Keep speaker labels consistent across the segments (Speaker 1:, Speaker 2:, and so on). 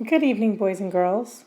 Speaker 1: Good evening, boys and girls.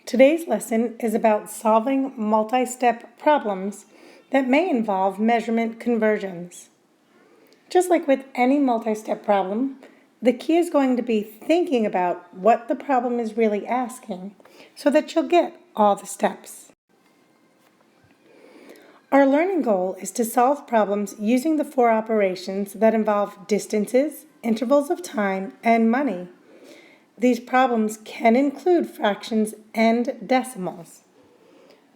Speaker 1: Today's lesson is about solving multi-step problems that may involve measurement conversions. Just like with any multi-step problem, the key is going to be thinking about what the problem is really asking so that you'll get all the steps. Our learning goal is to solve problems using the 4 operations that involve distances, intervals of time, and money. These problems can include fractions and decimals.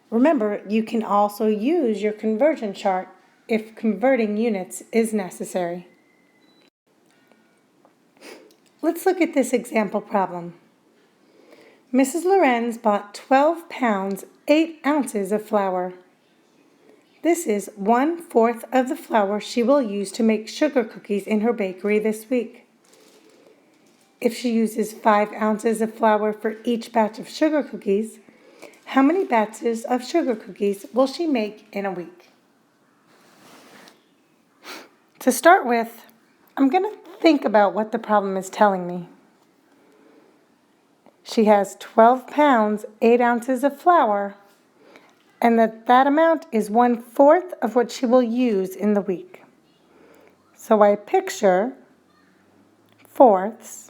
Speaker 1: Remember, you can also use your conversion chart if converting units is necessary. Let's look at this example problem. Mrs. Lorenz bought 12 pounds, 8 ounces of flour. This is 1/4 of the flour she will use to make sugar cookies in her bakery this week. If she uses 5 ounces of flour for each batch of sugar cookies, how many batches of sugar cookies will she make in a week? To start with, I'm going to think about what the problem is telling me. She has 12 pounds, 8 ounces of flour, and that amount is 1/4 of what she will use in the week. So I picture fourths,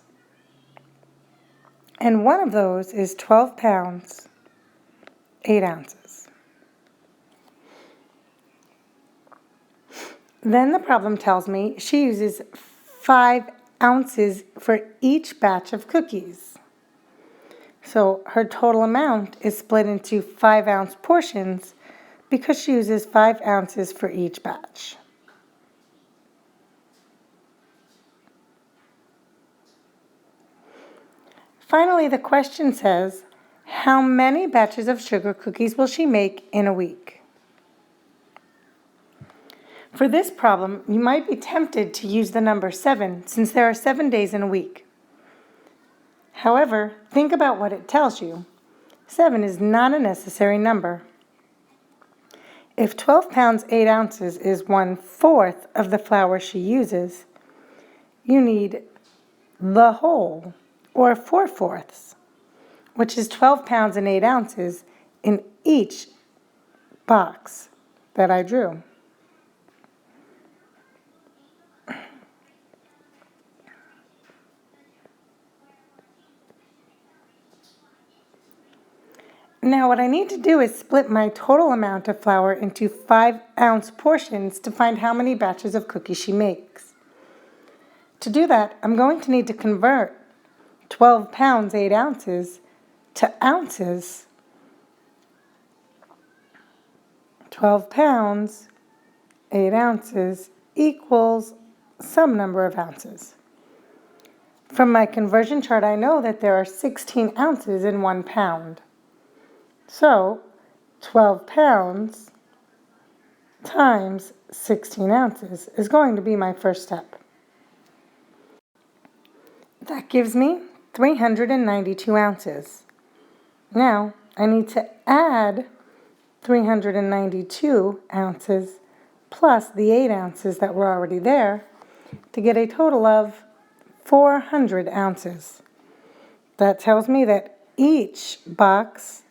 Speaker 1: and one of those is 12 pounds, 8 ounces. Then the problem tells me she uses 5 ounces for each batch of cookies. So her total amount is split into 5-ounce portions because she uses 5 ounces for each batch. Finally, the question says, how many batches of sugar cookies will she make in a week? For this problem, you might be tempted to use the number 7 since there are 7 days in a week. However, think about what it tells you. 7 is not a necessary number. If 12 pounds 8 ounces is 1/4 of the flour she uses, you need the whole, or 4/4, which is 12 pounds and 8 ounces in each box that I drew. Now what I need to do is split my total amount of flour into 5-ounce portions to find how many batches of cookies she makes. To do that, I'm going to need to convert 12 pounds 8 ounces to ounces. 12 pounds 8 ounces equals some number of ounces. From my conversion chart, I know that there are 16 ounces in 1 pound. So 12 pounds times 16 ounces is going to be my first step. That gives me 392 ounces. Now I need to add 392 ounces plus the 8 ounces that were already there to get a total of 400 ounces. That tells me that each box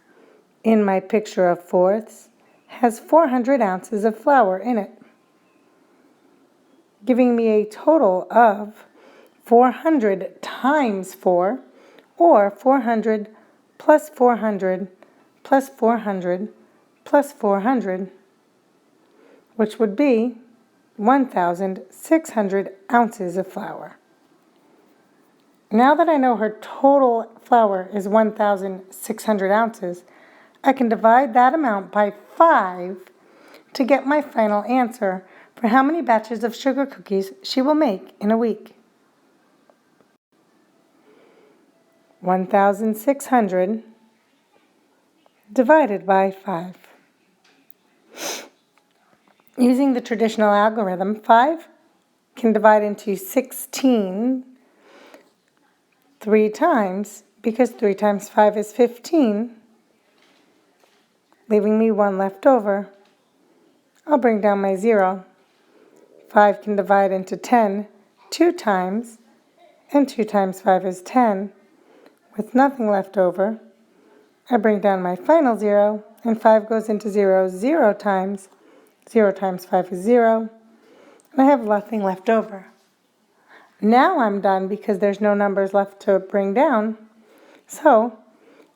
Speaker 1: in my picture of fourths has 400 ounces of flour in it, giving me a total of 400 times 4, or 400 plus 400 plus 400 plus 400, which would be 1,600 ounces of flour. Now that I know her total flour is 1,600 ounces, I can divide that amount by 5 to get my final answer for how many batches of sugar cookies she will make in a week. 1,600 divided by 5. Using the traditional algorithm, 5 can divide into 16 3 times, because 3 times 5 is 15, leaving me 1 left over. I'll bring down my 0. 5 can divide into 10 2 times, and 2 times 5 is 10, with nothing left over. I bring down my final 0, and 5 goes into 0 0 times. 0 times 5 is 0, and I have nothing left over. Now I'm done because there's no numbers left to bring down. So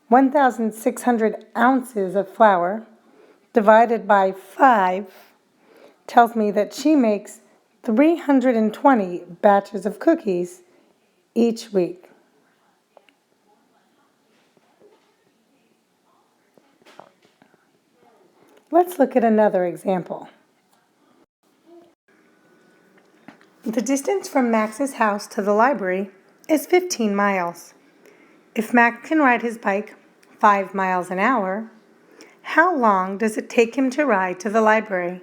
Speaker 1: 1,600 ounces of flour divided by 5 tells me that she makes 320 batches of cookies each week. Let's look at another example. The distance from Max's house to the library is 15 miles. If Max can ride his bike 5 miles an hour, how long does it take him to ride to the library?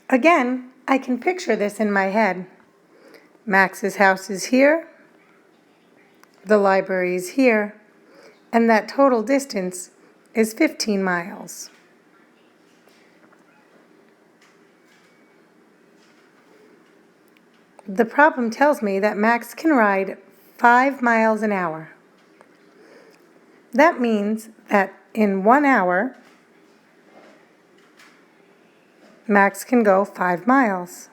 Speaker 1: Again, I can picture this in my head. Max's house is here, the library is here, and that total distance is 15 miles. The problem tells me that Max can ride 5 miles an hour. That means that in 1 hour, Max can go 5 miles.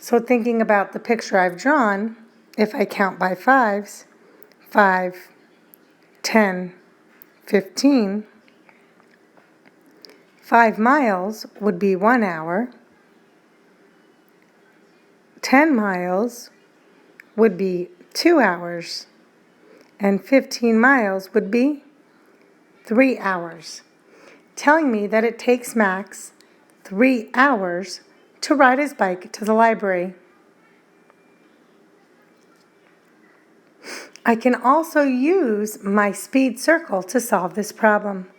Speaker 1: So thinking about the picture I've drawn, if I count by 5s, 5, 10, 15, 5 miles would be 1 hour. 10 miles would be 2 hours, and 15 miles would be 3 hours, telling me that it takes Max 3 hours to ride his bike to the library. I can also use my speed circle to solve this problem.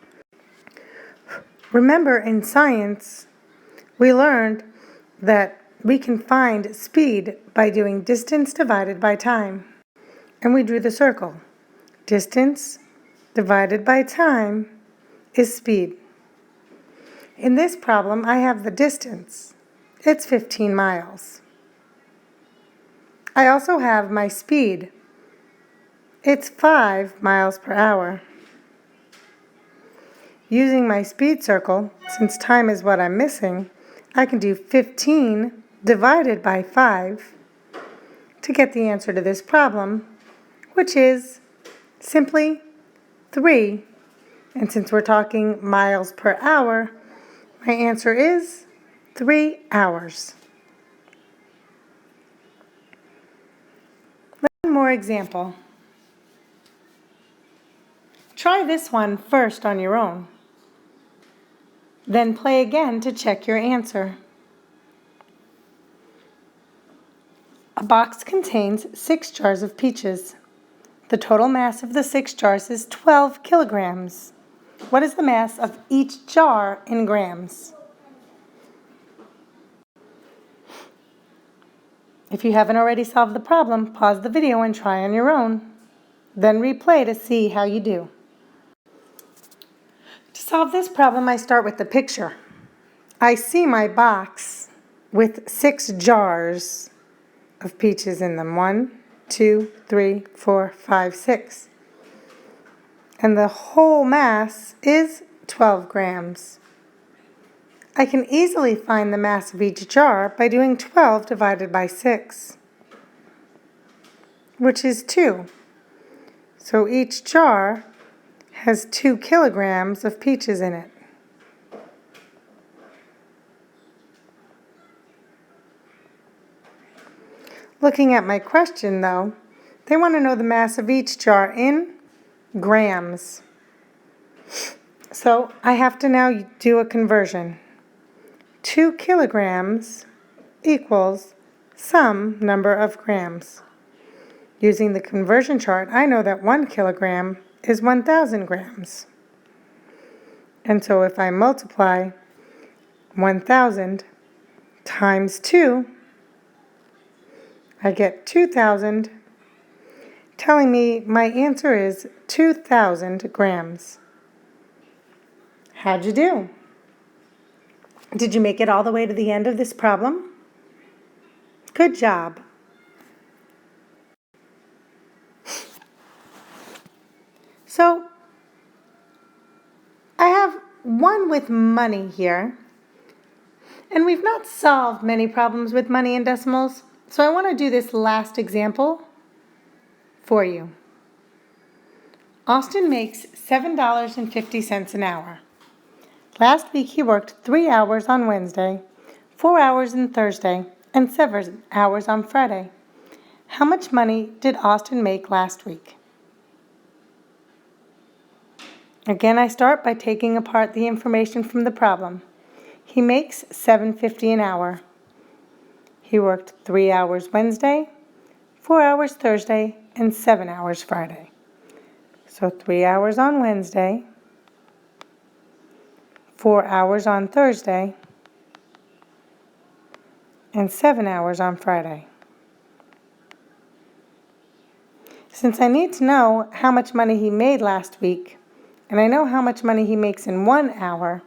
Speaker 1: Remember, in science, we learned that we can find speed by doing distance divided by time. And we drew the circle. Distance divided by time is speed. In this problem, I have the distance. It's 15 miles. I also have my speed. It's 5 miles per hour. Using my speed circle, since time is what I'm missing, I can do 15 divided by 5 to get the answer to this problem, which is simply 3. And since we're talking miles per hour, my answer is 3 hours. One more example. Try this one first on your own. Then play again to check your answer. A box contains 6 jars of peaches. The total mass of the 6 jars is 12 kilograms. What is the mass of each jar in grams? If you haven't already solved the problem, pause the video and try on your own. Then replay to see how you do. To solve this problem, I start with the picture. I see my box with 6 jars of peaches in them. 1, 2, 3, 4, 5, 6. And the whole mass is 12 grams. I can easily find the mass of each jar by doing 12 divided by 6, which is 2. So each jar has 2 kilograms of peaches in it. Looking at my question, though, they want to know the mass of each jar in grams. So I have to now do a conversion. 2 kilograms equals some number of grams. Using the conversion chart, I know that 1 kilogram is 1,000 grams. And so if I multiply 1,000 times 2, I get 2,000, telling me my answer is 2,000 grams. How'd you do? Did you make it all the way to the end of this problem? Good job. one with money here. And we've not solved many problems with money and decimals, so I want to do this last example for you. Austin makes $7.50 an hour. Last week he worked 3 hours on Wednesday, 4 hours on Thursday, and 7 hours on Friday. How much money did Austin make last week? Again, I start by taking apart the information from the problem. He makes $7.50 an hour. He worked 3 hours Wednesday, 4 hours Thursday, and 7 hours Friday. So 3 hours on Wednesday, 4 hours on Thursday, and 7 hours on Friday. Since I need to know how much money he made last week, and I know how much money he makes in 1 hour,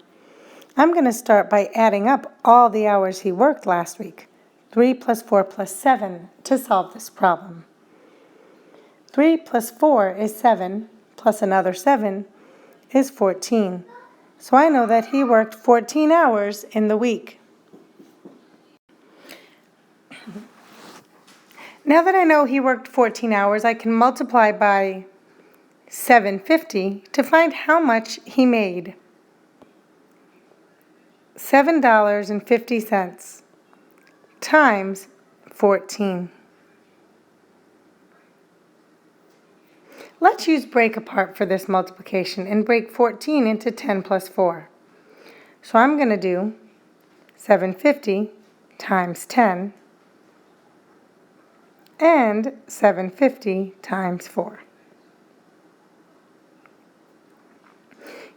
Speaker 1: I'm going to start by adding up all the hours he worked last week, 3 plus 4 plus 7, to solve this problem. 3 plus 4 is 7, plus another 7 is 14. So I know that he worked 14 hours in the week. Now that I know he worked 14 hours, I can multiply by $7.50 to find how much he made. $7.50 times 14. Let's use break apart for this multiplication and break 14 into 10 plus 4. So I'm going to do 750 times 10 and 750 times 4.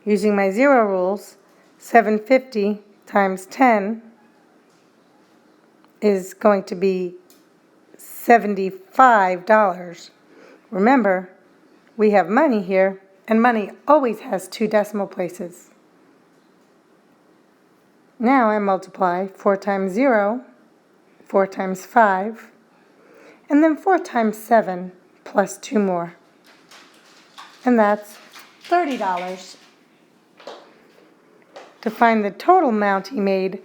Speaker 1: Using my zero rules, 750 times 10 is going to be $75. Remember, we have money here, and money always has 2 decimal places. Now I multiply 4 times 0, 4 times 5, and then 4 times 7 plus 2 more. And that's $30. To find the total amount he made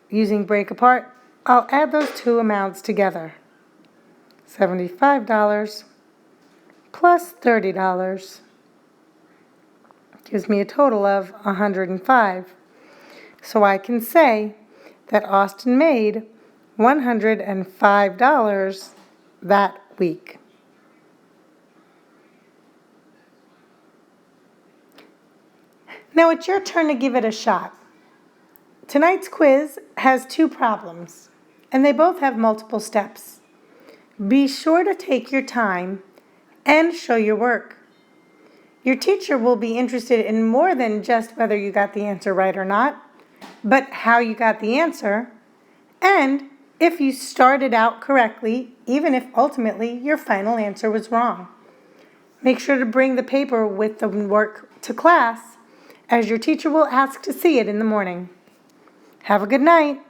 Speaker 1: using break apart, I'll add those two amounts together. $75 plus $30 gives me a total of $105. So I can say that Austin made $105 that week. Now it's your turn to give it a shot. Tonight's quiz has 2 problems, and they both have multiple steps. Be sure to take your time and show your work. Your teacher will be interested in more than just whether you got the answer right or not, but how you got the answer, and if you started out correctly, even if ultimately your final answer was wrong. Make sure to bring the paper with the work to class, as your teacher will ask to see it in the morning. Have a good night.